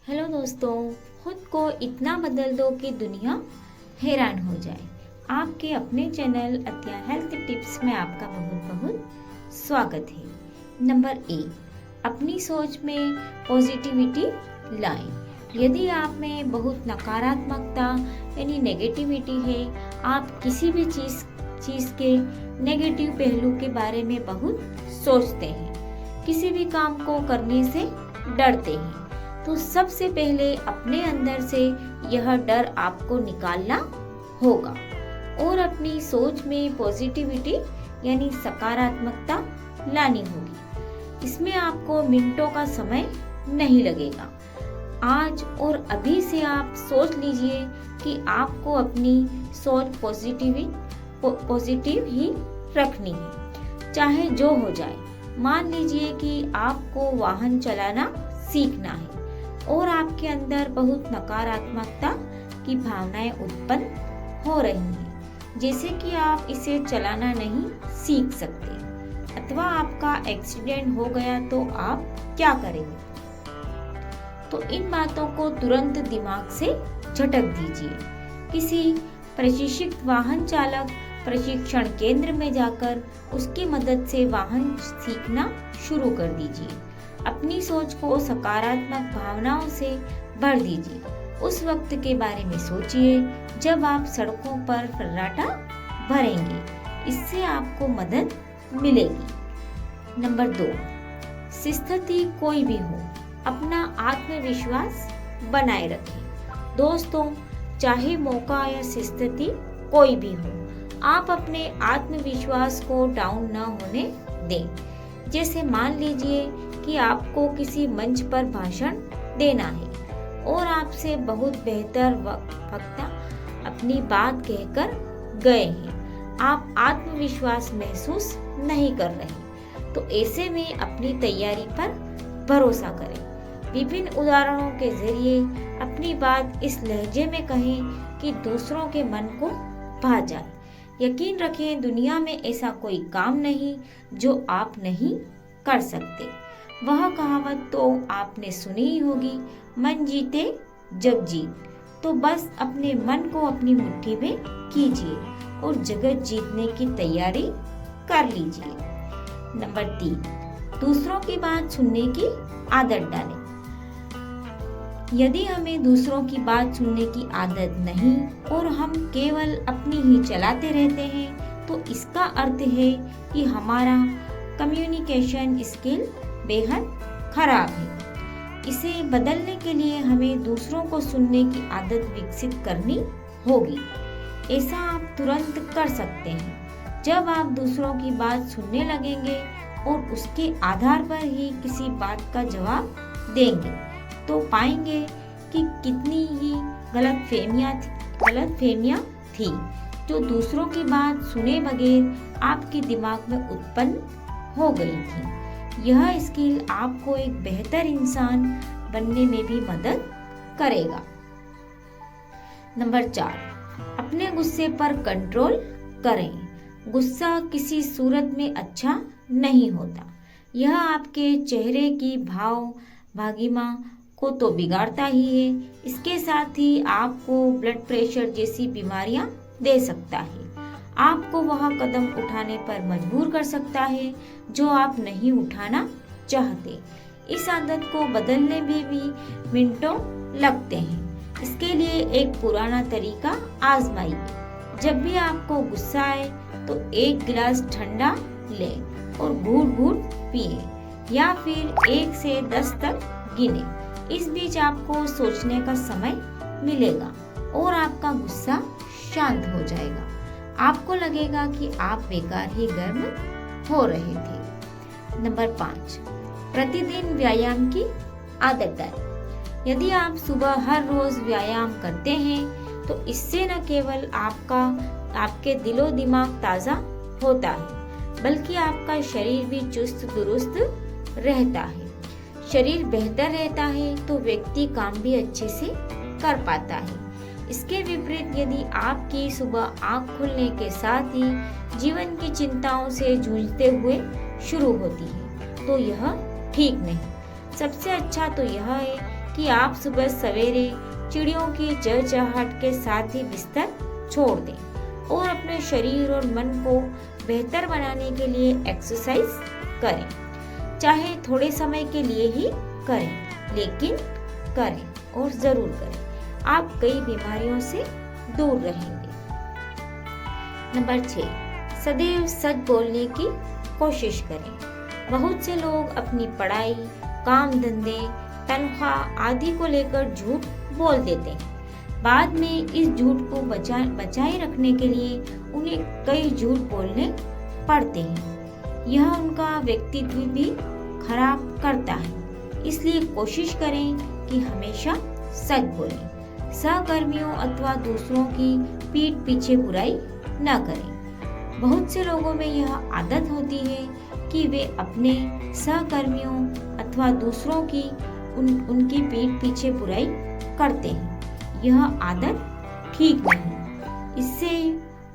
Hello दोस्तों, खुद को इतना बदल दो कि दुनिया हैरान हो जाए। आपके अपने चैनल अत्या हेल्थ टिप्स में आपका बहुत बहुत स्वागत है। नंबर 1, अपनी सोच में पॉजिटिविटी लाएं। यदि आप में बहुत नकारात्मकता यानी नेगेटिविटी है, आप किसी भी चीज़ के नेगेटिव पहलू के बारे में बहुत सोचते हैं, किसी भी काम को करने से डरते हैं, तो सबसे पहले अपने अंदर से यह डर आपको निकालना होगा और अपनी सोच में पॉजिटिविटी यानी सकारात्मकता लानी होगी। इसमें आपको मिनटों का समय नहीं लगेगा। आज और अभी से आप सोच लीजिए कि आपको अपनी सोच पॉजिटिव ही रखनी है, चाहे जो हो जाए। मान लीजिए कि आपको वाहन चलाना सीखना है और आपके अंदर बहुत नकारात्मकता की भावनाएं उत्पन्न हो रही हैं, जैसे कि आप इसे चलाना नहीं सीख सकते अथवा आपका एक्सीडेंट हो गया तो आप क्या करेंगे। तो इन बातों को तुरंत दिमाग से झटक दीजिए। किसी प्रशिक्षित वाहन चालक प्रशिक्षण केंद्र में जाकर उसकी मदद से वाहन सीखना शुरू कर दीजिए। अपनी सोच को सकारात्मक भावनाओं से भर दीजिए। उस वक्त के बारे में सोचिए जब आप सड़कों पर फर्राटा भरेंगे। इससे आपको मदद मिलेगी। नंबर 2, स्थिति कोई भी हो, अपना आत्मविश्वास बनाए रखें। दोस्तों, चाहे मौका या स्थिति कोई भी हो, आप अपने आत्मविश्वास को डाउन न होने दें। जैसे मान लीजिए कि आपको किसी मंच पर भाषण देना है और आपसे बहुत बेहतर वक्ता अपनी बात कहकर गए हैं, आप आत्मविश्वास महसूस नहीं कर रहे, तो ऐसे में अपनी तैयारी पर भरोसा करें। विभिन्न उदाहरणों के जरिए अपनी बात इस लहजे में कहें कि दूसरों के मन को भा जाए। यकीन रखें, दुनिया में ऐसा कोई काम नहीं जो आप नहीं कर सकते। वह कहावत तो आपने सुनी ही होगी, मन जीते जग जीत। तो बस अपने मन को अपनी मुट्ठी में कीजिए और जगत जीतने की तैयारी कर लीजिए। नंबर 3, दूसरों की बात सुनने की आदत डालें। यदि हमें दूसरों की बात सुनने की आदत नहीं और हम केवल अपनी ही चलाते रहते हैं, तो इसका अर्थ है कि हमारा कम्युनिकेशन स्किल बेहद खराब है। इसे बदलने के लिए हमें दूसरों को सुनने की आदत विकसित करनी होगी। ऐसा आप तुरंत कर सकते हैं जब आप दूसरों की बात सुनने लगेंगे और उसके आधार पर ही किसी बात का जवाब देंगे, तो पाएंगे कि कितनी ही गलतफहमियां थी जो दूसरों की बात सुने बगैर आपके दिमाग में उत्पन्न हो गई थी। यह स्किल आपको एक बेहतर इंसान बनने में भी मदद करेगा। नंबर 4, अपने गुस्से पर कंट्रोल करें। गुस्सा किसी सूरत में अच्छा नहीं होता। यह आपके चेहरे की भागिमा को तो बिगाड़ता ही है, इसके साथ ही आपको ब्लड प्रेशर जैसी बीमारियां दे सकता है। आपको वह कदम उठाने पर मजबूर कर सकता है जो आप नहीं उठाना चाहते। इस आदत को बदलने में भी मिनटों लगते हैं। इसके लिए एक पुराना तरीका आजमाइए। जब भी आपको गुस्सा आए तो एक गिलास ठंडा लें और घूंट घूंट पिए या फिर 1 से 10 तक गिने। इस बीच आपको सोचने का समय मिलेगा और आपका गुस्सा शांत हो जाएगा। आपको लगेगा कि आप बेकार ही गर्म हो रहे थे। नंबर 5, प्रतिदिन व्यायाम की आदत डालें। यदि आप सुबह हर रोज व्यायाम करते हैं तो इससे न केवल आपके दिलो दिमाग ताज़ा होता है, बल्कि आपका शरीर भी चुस्त दुरुस्त रहता है। शरीर बेहतर रहता है तो व्यक्ति काम भी अच्छे से कर पाता है। इसके विपरीत यदि आपकी सुबह आँख खुलने के साथ ही जीवन की चिंताओं से जूझते हुए शुरू होती है, तो यह ठीक नहीं। सबसे अच्छा तो यह है कि आप सुबह सवेरे चिड़ियों की चहचहाहट के साथ ही बिस्तर छोड़ दें और अपने शरीर और मन को बेहतर बनाने के लिए एक्सरसाइज करें। चाहे थोड़े समय के लिए ही करें, लेकिन करें और जरूर करें। आप कई बीमारियों से दूर रहेंगे। नंबर 6, सदैव सच बोलने की कोशिश करें। बहुत से लोग अपनी पढ़ाई, काम धंधे, तनख्वाह आदि को लेकर झूठ बोल देते हैं। बाद में इस झूठ को बचाए रखने के लिए उन्हें कई झूठ बोलने पड़ते हैं। यह उनका व्यक्तित्व भी खराब करता है। इसलिए कोशिश करें कि हमेशा सच बोलें। सहकर्मियों अथवा दूसरों की पीठ पीछे बुराई न करें। बहुत से लोगों में यह आदत होती है कि वे अपने सहकर्मियों अथवा दूसरों की उनकी पीठ पीछे बुराई करते हैं। यह आदत ठीक नहीं। इससे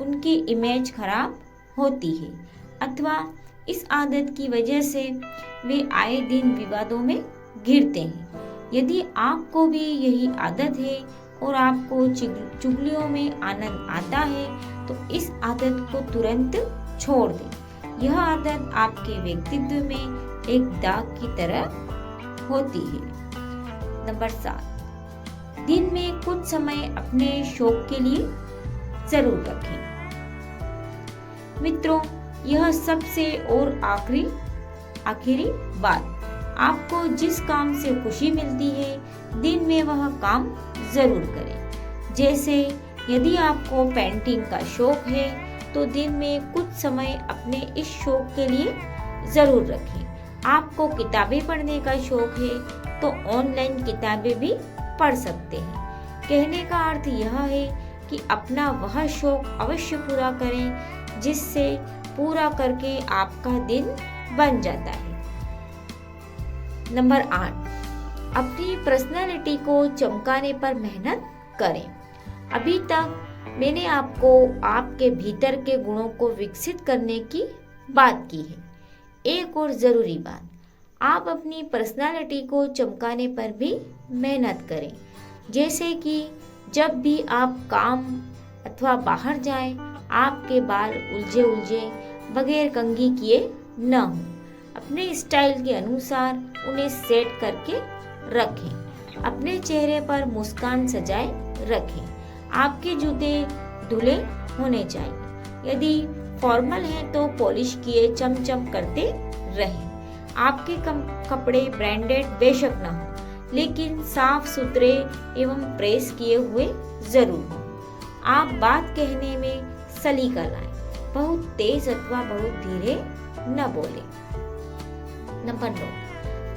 उनकी इमेज खराब होती है अथवा इस आदत की वजह से वे आए दिन विवादों में घिरते हैं। यदि आपको भी यही आदत है और आपको चुगलियों में आनंद आता है तो इस आदत को तुरंत छोड़ दें। यह आदत आपके व्यक्तित्व में एक दाग की तरह होती है। नंबर 7, दिन में कुछ समय अपने शौक के लिए जरूर रखें। मित्रों, यह सबसे और आखिरी बात, आपको जिस काम से खुशी मिलती है दिन में वह काम जरूर करें। जैसे यदि आपको पेंटिंग का शौक है तो दिन में कुछ समय अपने इस शौक के लिए जरूर रखें। आपको किताबें पढ़ने का शौक है तो ऑनलाइन किताबें भी पढ़ सकते हैं। कहने का अर्थ यह है कि अपना वह शौक अवश्य पूरा करें जिससे पूरा करके आपका दिन बन जाता है। नंबर 8, अपनी पर्सनालिटी को चमकाने पर मेहनत करें। अभी तक मैंने आपको आपके भीतर के गुणों को विकसित करने की बात की है। एक और ज़रूरी बात, आप अपनी पर्सनालिटी को चमकाने पर भी मेहनत करें। जैसे कि जब भी आप काम अथवा बाहर जाएं, आपके बाल उलझे बगैर कंघी किए न हों। अपने स्टाइल के अनुसार उन्हें सेट करके रखें। अपने चेहरे पर मुस्कान सजाए रखें। आपके जूते धुले होने चाहिए। यदि फॉर्मल हैं तो पॉलिश किए चमचम करते रहें। आपके कपड़े ब्रांडेड बेशक न हो, लेकिन साफ सुथरे एवं प्रेस किए हुए जरूर हों। आप बात कहने में सलीका लाएं। बहुत तेज अथवा बहुत धीरे न बोलें। नंबर 9,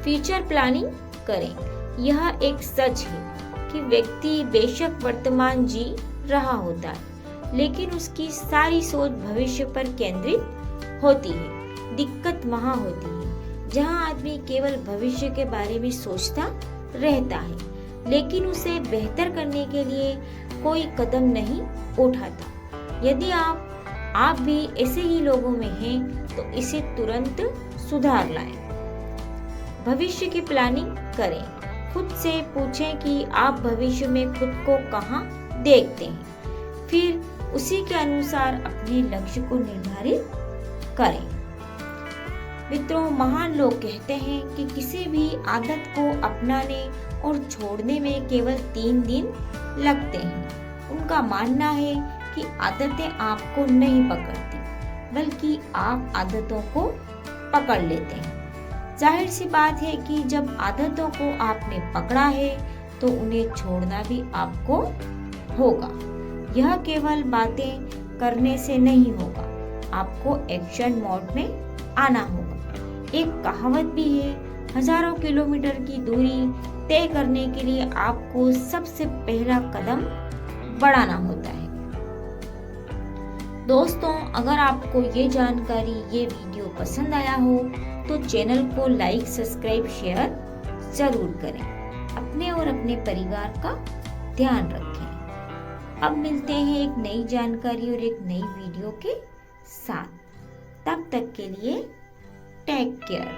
फ्यूचर प्लानिंग करें। यह एक सच है कि व्यक्ति बेशक वर्तमान जी रहा होता है, लेकिन उसकी सारी सोच भविष्य पर केंद्रित होती है। दिक्कत वहाँ होती है जहाँ आदमी केवल भविष्य के बारे में सोचता रहता है, लेकिन उसे बेहतर करने के लिए कोई कदम नहीं उठाता। यदि आप भी ऐसे ही लोगों में हैं तो इसे तुरंत सुधार लाएं। भविष्य की प्लानिंग करें। खुद से पूछें कि आप भविष्य में खुद को कहाँ देखते हैं। फिर उसी के अनुसार अपने लक्ष्य को निर्धारित करें। मित्रों, महान लोग कहते हैं कि किसी भी आदत को अपनाने और छोड़ने में केवल 3 दिन लगते हैं। उनका मानना है कि आदतें आपको नहीं पकड़ती, बल्कि आप आदतों को पकड़ लेते हैं। जाहिर सी बात है कि जब आदतों को आपने पकड़ा है तो उन्हें छोड़ना भी आपको होगा। यह केवल बातें करने से नहीं होगा, आपको एक्शन मोड में आना होगा। एक कहावत भी है, हजारों किलोमीटर की दूरी तय करने के लिए आपको सबसे पहला कदम बढ़ाना होता है। दोस्तों, अगर आपको ये जानकारी, ये वीडियो पसंद आया हो तो चैनल को लाइक, सब्सक्राइब, शेयर जरूर करें। अपने और अपने परिवार का ध्यान रखें। अब मिलते हैं एक नई जानकारी और एक नई वीडियो के साथ। तब तक के लिए टेक केयर।